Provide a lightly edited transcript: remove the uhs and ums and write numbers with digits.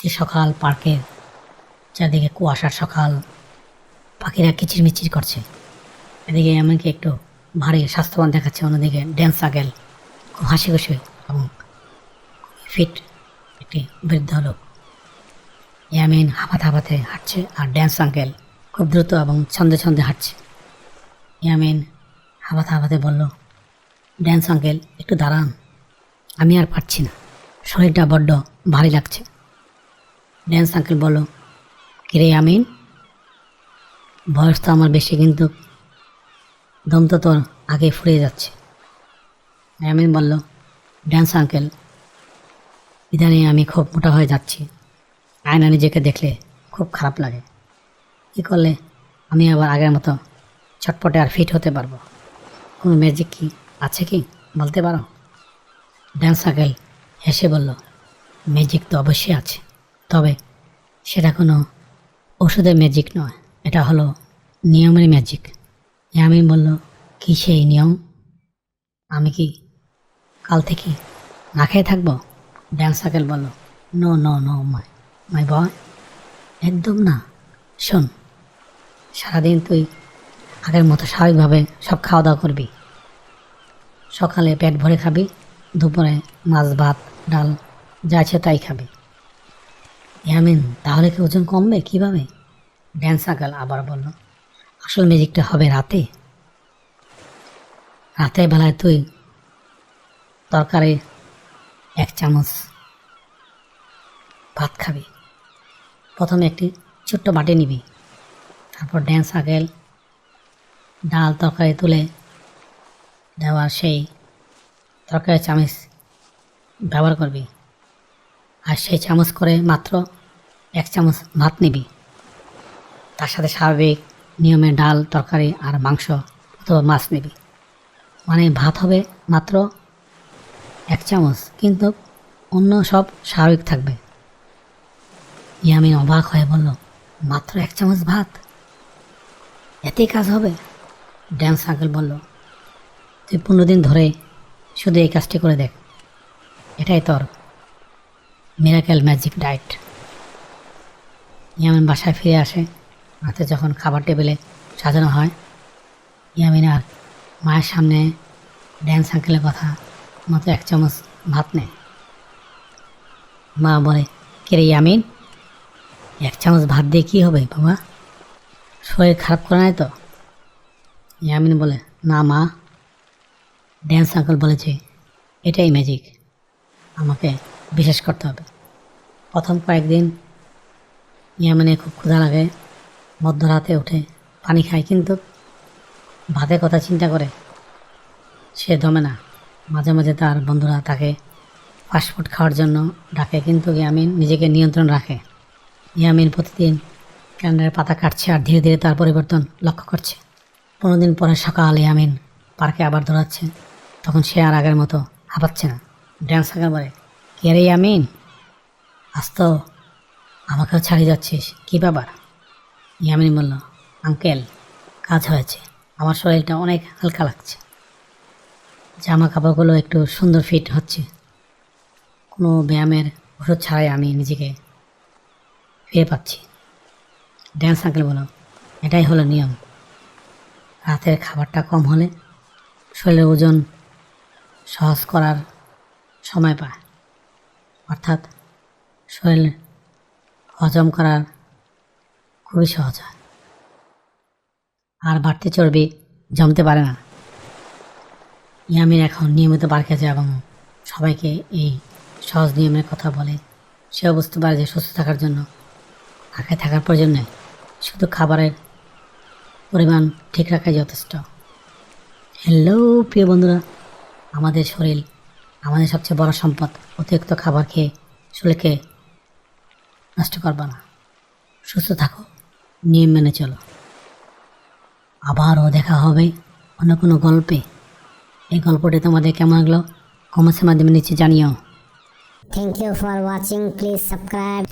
কি সকাল, পার্কের চারদিকে কুয়াশার সকাল, পাখিরা কিচিরমিচির করছে। এদিকে এমনকি একটু ভারী স্বাস্থ্যবান দেখাচ্ছে, অন্যদিকে ড্যান্স আঙ্কেল খুব হাসি খুশি এবং ফিট একটি বৃদ্ধ লোক। ইয়ামিন হাঁপাতে হাঁপাতে হাঁটছে আর ড্যান্স আঙ্কেল খুব দ্রুত এবং ছন্দে ছন্দে হাঁটছে। ইয়ামিন হাঁপাতে হাঁপাতে বলল, ড্যান্স আঙ্কেল একটু দাঁড়ান, আমি আর পারছি না, শরীরটা বড্ড ভারী লাগছে। ড্যান্স আঙ্কেল বলল, কিরে ইয়ামিন, বয়স তো আমার বেশি, কিন্তু দম তো তোর আগে ফুরিয়ে যাচ্ছে। ইয়ামিন বলল, ড্যান্স আঙ্কেল, ইদানিং আমি খুব মোটা হয়ে যাচ্ছি, আয়না নিজেকে দেখলে খুব খারাপ লাগে। কী করলে আমি আবার আগের মতো চটপটে আর ফিট হতে পারবো? কোনো ম্যাজিক কি আছে কি বলতে পারো? ড্যান্স আঙ্কেল হেসে বলল, ম্যাজিক তো অবশ্যই আছে, তবে সেটা কোনো ওষুধের ম্যাজিক নয়, এটা হলো নিয়মের ম্যাজিক। ইয়ামিন বলল, কি সেই নিয়ম? আমি কি কাল থেকে না খেয়ে থাকবো? ড্যান্স আঙ্কেল বলল, নো নো নো মাই বয়, একদম না। শোন, সারাদিন তুই আগের মতো স্বাভাবিকভাবে সব খাওয়া দাওয়া করবি। সকালে পেট ভরে খাবি, দুপুরে মাছ ভাত ডাল যা আছে তাই খাবি। ইয়ামিন, তাহলে কি ওজন কমবে কিভাবে? ড্যান্স আঙ্কেল আবার বলল, আসল ম্যাজিকটা হবে রাতে। রাতের বেলায় তুই তরকারি 1 চামচ ভাত খাবি। প্রথমে একটি ছোট্ট বাটি নিবি, তারপর ড্যান্স আঙ্কেল ডাল তরকারি তুলে দেওয়ার সেই তরকারি চামচ ব্যবহার করবি, আর সেই চামচ করে মাত্র 1 চামচ ভাত নিবি। তার সাথে স্বাভাবিক নিয়মে ডাল তরকারি আর মাংস অথবা মাছ নিবি। মানে ভাত হবে মাত্র 1 চামচ, কিন্তু অন্য সব স্বাভাবিক থাকবে। ইয়ামিন অবাক হয়ে বলল, মাত্র 1 চামচ ভাত, এতেই কাজ হবে? ড্যান্স আঙ্কেল বলল, তুই 15 দিন ধরে শুধু এই কাজটি করে দেখ, এটাই তোর মিরাকেল ম্যাজিক ডায়েট। ইয়ামিন বাসায় ফিরে আসে। রাতে যখন খাবার টেবিলে সাজানো হয়, ইয়ামিন আর মায়ের সামনে ড্যান্স আঙ্কেলের কথা মতো 1 চামচ ভাত নেয়। মা বলে, কিরে ইয়ামিন, 1 চামচ ভাত দিয়ে কী হবে বাবা? শরীর খারাপ করে নাই তো? ইয়ামিন বলে, না মা, ড্যান্স আঙ্কেল বলেছে এটাই ম্যাজিক, আমাকে বিশ্বাস করতে হবে। প্রথম কয়েকদিন ইয়ামিনের খুব ক্ষুধা লাগে, মধ্যরাতে উঠে পানি খায়, কিন্তু ভাতের কথা চিন্তা করে সে দমে না। মাঝে মাঝে তার বন্ধুরা তাকে ফাস্টফুড খাওয়ার জন্য ডাকে, কিন্তু ইয়ামিন নিজেকে নিয়ন্ত্রণ রাখে। ইয়ামিন প্রতিদিন ক্যালেন্ডারের পাতা কাটছে আর ধীরে ধীরে তার পরিবর্তন লক্ষ্য করছে। 15 দিন পরে সকাল, ইয়ামিন পার্কে আবার দৌড়াচ্ছে। তখন সে আর আগের মতো হাঁপাচ্ছে না। ড্যান্স আঙ্কেল বলে, কে রে ইয়ামিন, আজ তো আমাকেও ছাড়িয়ে যাচ্ছিস, কী ব্যাপার? ইয়ামিন বলল, আঙ্কেল, কাজ হয়েছে, আমার শরীরটা অনেক হালকা লাগছে, জামা কাপড়গুলো একটু সুন্দর ফিট হচ্ছে, কোনো ব্যায়ামের ওষুধ ছাড়াই আমি নিজেকে ফিরে পাচ্ছি। ড্যান্স আঙ্কেল বলল, এটাই হলো নিয়ম, রাতের খাবারটা কম হলে শরীরের ওজন সহজ করার সময় পায়, অর্থাৎ শরীর হজম করার খুবই সহজ হয়, আর বাড়তি চর্বি জমতে পারে না। ইয়ামিন এখন নিয়মিত পার্কে যায় এবং সবাইকে এই সহজ নিয়মের কথা বলে। সেও বুঝতে পারে যে সুস্থ থাকার জন্য পার্কে থাকার প্রয়োজন নেই, শুধু খাবারের পরিমাণ ঠিক রাখাই যথেষ্ট। হ্যালো প্রিয় বন্ধুরা, আমাদের শরীর আমাদের সবচেয়ে বড় সম্পদ। অতিরিক্ত খাবার খেয়ে শরীরকে নষ্ট করবা না, সুস্থ থাকো, নিয়ম মেনে চলো। আবারও দেখা হবে অন্য কোনো গল্পে। এই গল্পটি তোমাদের কেমন লাগলো কমেন্টের মাধ্যমে নিচে জানিও। Thank you for watching. Please subscribe.